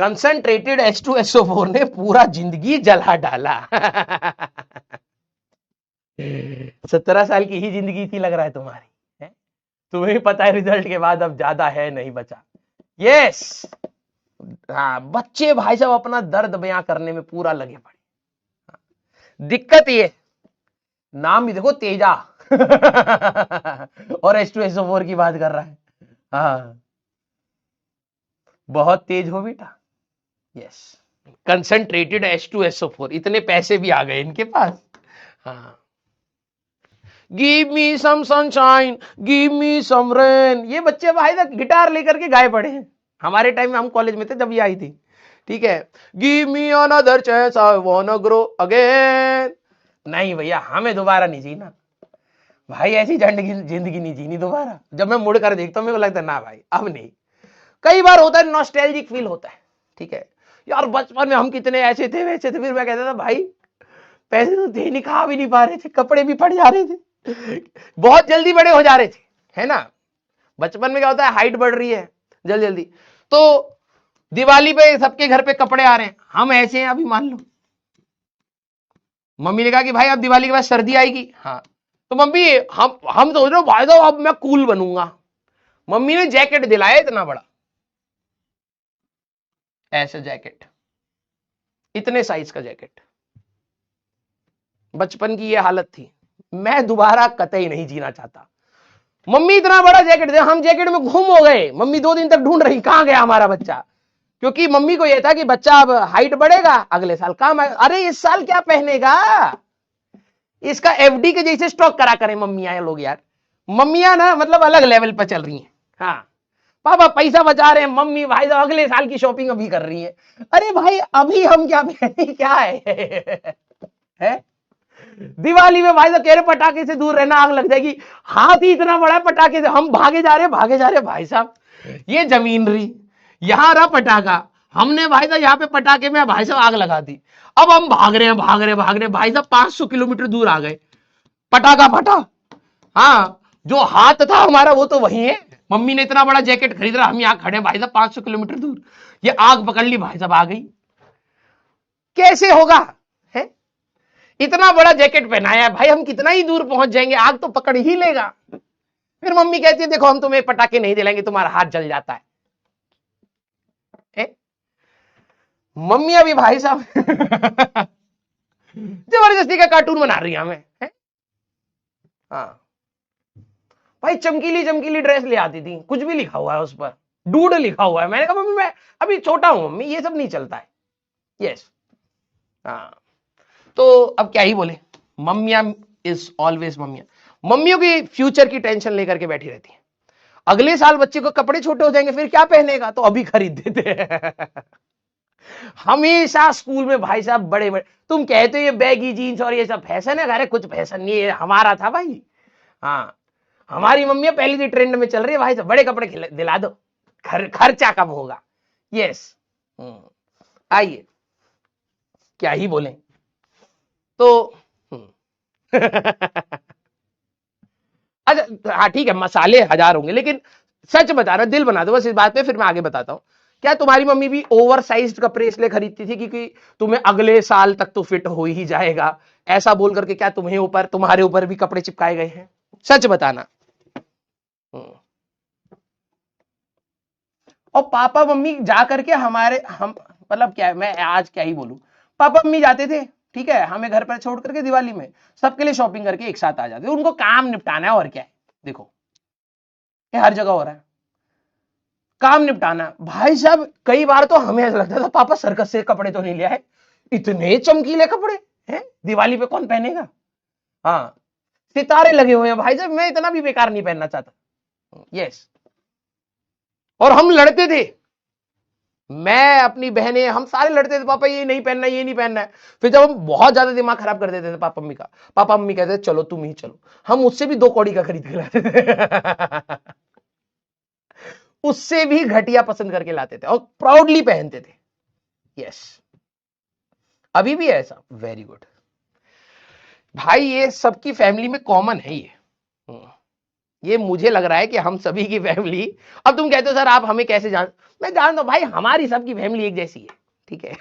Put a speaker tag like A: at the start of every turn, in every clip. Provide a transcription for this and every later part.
A: Concentrated H2SO4 ने पूरा जिंदगी जला डाला। 17 साल की ही जिंदगी थी लग रहा है तुम्हारी, है? तुम्हें भी पता है रिजल्ट के बाद अब ज्यादा है नहीं बचा। यस, हाँ, बच्चे भाई साहब अपना दर्द बयां करने में पूरा लगे पड़े। दिक्कत ये, नाम भी देखो तेजा और H2SO4 की बात कर रहा है। हाँ, बहुत तेज हो बेटा। यस, कंसंट्रेटेड H2SO4, इतने पैसे भी आ गए इनके पास। हाँ, give me some sunshine, give me some rain, ये बच्चे भाई तक गिटार लेकर के गाए पड़े हैं। हमारे टाइम में हम कॉलेज में थे जब ये आई थी, ठीक है। गिव मी अनदर चांस, आई वांना ग्रो अगेन। नहीं भैया, हमें दोबारा नहीं जीना भाई, ऐसी जिंदगी नहीं जीनी दोबारा। जब मैं मुड़ कर देखता हूं मेरे को लगता है ना भाई अब नहीं। कई बार होता है नॉस्टैल्जिक फील होता है, ठीक है यार, बचपन में हम कितने ऐसे थे वैसे थे। फिर मैं कहता था भाई पैसे तो थे नहीं, खा भी नहीं पा रहे थे, कपड़े भी फट जा रहे थे, बहुत जल्दी बड़े हो जा रहे थे, है ना। बचपन में क्या होता है, हाइट बढ़ रही है जल्दी जल्दी, तो दिवाली पे सबके घर पे कपड़े आ रहे हैं, हम ऐसे हैं अभी मान लो। मम्मी ने कहा कि भाई अब दिवाली के बाद सर्दी आएगी, हाँ, तो मम्मी हम सोच रहे हो भाई साहब अब मैं कूल बनूंगा। मम्मी ने जैकेट दिलाया इतना बड़ा, ऐसे जैकेट, इतने साइज का जैकेट। बचपन की ये हालत थी। मैं दोबारा कतई नहीं जीना चाहता। मम्मी इतना बड़ा जैकेट दे, हम जैकेट में घूम हो गए। मम्मी 2 दिन तक ढूंढ रही कहां गया हमारा बच्चा, क्योंकि मम्मी को यह था कि बच्चा अब हाइट बढ़ेगा, अगले साल काम आएगा। अरे इस साल क्या पहनेगा, इसका एफडी के जैसे स्टॉक करा करें मम्मियां लोग यार। मम्मियां ना मतलब अलग लेवल पर चल रही हैं। हाँ, पापा पैसा बचा रहे हैं, मम्मी भाई साहब अगले साल की शॉपिंग अभी कर रही है। अरे भाई अभी हम क्या पहने, क्या है? दिवाली में भाई साहब कह रहे पटाखे से दूर रहना, आग लग जाएगी। हाथ ही इतना बड़ा है पटाखे से, हम भागे जा रहे भाई साहब। ये जमीन रही, यहां रहा पटाखा, हमने भाई साहब यहाँ पे पटाखे में भाई साहब आग लगा दी। अब हम भाग रहे भाई साहब 500 किलोमीटर दूर आ गए, पटाखा फटा। हाँ, जो हाथ था हमारा वो तो वही है। मम्मी ने इतना बड़ा जैकेट खरीद रहा, हम यहाँ खड़े भाई साहब 500 किलोमीटर दूर, ये आग पकड़ ली भाई साहब, आ गई। कैसे होगा, है? इतना बड़ा जैकेट पहनाया है भाई, हम कितना ही दूर पहुंच जाएंगे, आग तो पकड़ ही लेगा। फिर मम्मी कहती है देखो हम तुम्हें पटाखे नहीं दिलाएंगे, तुम्हारा हाथ जल जाता है? मम्मी अभी भाई साहब जबरदस्ती का कार्टून बना रही है हमें, है? हाँ भाई, चमकीली चमकीली ड्रेस ले आती थी, कुछ भी लिखा हुआ है उस पर, डूड लिखा हुआ है। मैंने कहा मम्मी मैं अभी छोटा हूं मम्मी, ये सब नहीं चलता है। यस, हाँ, तो अब क्या ही बोले, मम्मियां इज ऑलवेज मम्मियां। मम्मियों की फ्यूचर की टेंशन लेकर के बैठी रहती है। अगले साल बच्चे को कपड़े छोटे हो जाएंगे, फिर क्या पहनेगा, तो अभी खरीद देते हैं। हमेशा स्कूल में भाई साहब बड़े बड़े, तुम कहते हो ये बैगी जीन्स और ये सब फैशन है, अरे कुछ फैशन नहीं है, हमारा था भाई। हाँ, हमारी मम्मी पहले से ट्रेंड में चल रही है भाई साहब, बड़े कपड़े दिला दो, खर्चा कम होगा। यस, आइए, क्या ही बोले, तो अच्छा हाँ ठीक है, मसाले 1000 होंगे, लेकिन सच बता रहा, दिल बना दो बस इस बात पे, फिर मैं आगे बताता हूं। क्या तुम्हारी मम्मी भी ओवर साइज कपड़े इसलिए खरीदती थी क्योंकि तुम्हें अगले साल तक तो फिट हो ही जाएगा, ऐसा बोल करके क्या तुम्हारे ऊपर भी कपड़े चिपकाए गए हैं? सच बताना। और पापा मम्मी जा करके हम मतलब क्या है, मैं आज क्या ही बोलूं, पापा मम्मी जाते थे, ठीक है, हमें घर पर छोड़ करके दिवाली में सबके लिए शॉपिंग करके एक साथ आ जाते, उनको काम निपटाना है और क्या है। देखो ये हर जगह हो रहा है, काम निपटाना भाई साहब। कई बार तो हमें ऐसा लगता था पापा सर्कस से कपड़े तो नहीं ले आए, इतने चमकीले कपड़े हैं, दिवाली पे कौन पहनेगा। हाँ, सितारे लगे हुए हैं भाई साहब, मैं इतना भी बेकार नहीं पहनना चाहता। यस, और हम लड़ते थे, मैं अपनी बहनें हम सारे लड़ते थे, पापा ये नहीं पहनना ये नहीं पहनना है। फिर जब हम बहुत ज्यादा दिमाग खराब कर देते थे पापा मम्मी का, पापा मम्मी कहते थे चलो तुम ही चलो, हम उससे भी 2 कौड़ी का खरीद के लाते थे। उससे भी घटिया पसंद करके लाते थे और प्राउडली पहनते थे। यस, अभी भी है ऐसा, वेरी गुड भाई, ये सबकी फैमिली में कॉमन है ये। ये मुझे लग रहा है कि हम सभी की फैमिली, अब तुम कहते हो सर आप हमें कैसे जान, मैं जानता हूं भाई, हमारी सबकी फैमिली एक जैसी है, ठीक है।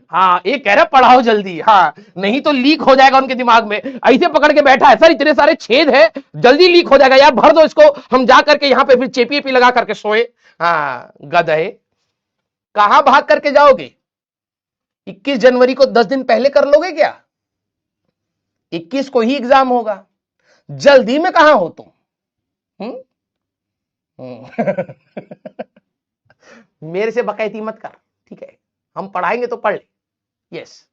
A: हाँ, एक कह रहा पढ़ाओ जल्दी, हाँ नहीं तो लीक हो जाएगा उनके दिमाग में, ऐसे पकड़ के बैठा है सर इतने सारे छेद है, जल्दी लीक हो जाएगा यार, भर दो इसको, हम जा करके यहाँ पे फिर चेपी लगा करके सोए। हाँ गधे, कहां भाग करके जाओगे? 21 जनवरी को 10 दिन पहले कर लोगे क्या? 21 को ही एग्जाम होगा, जल्दी में कहां हो तुम? हम्म? मेरे से बकैती मत कर, ठीक है, हम पढ़ाएंगे तो पढ़ ले। यस।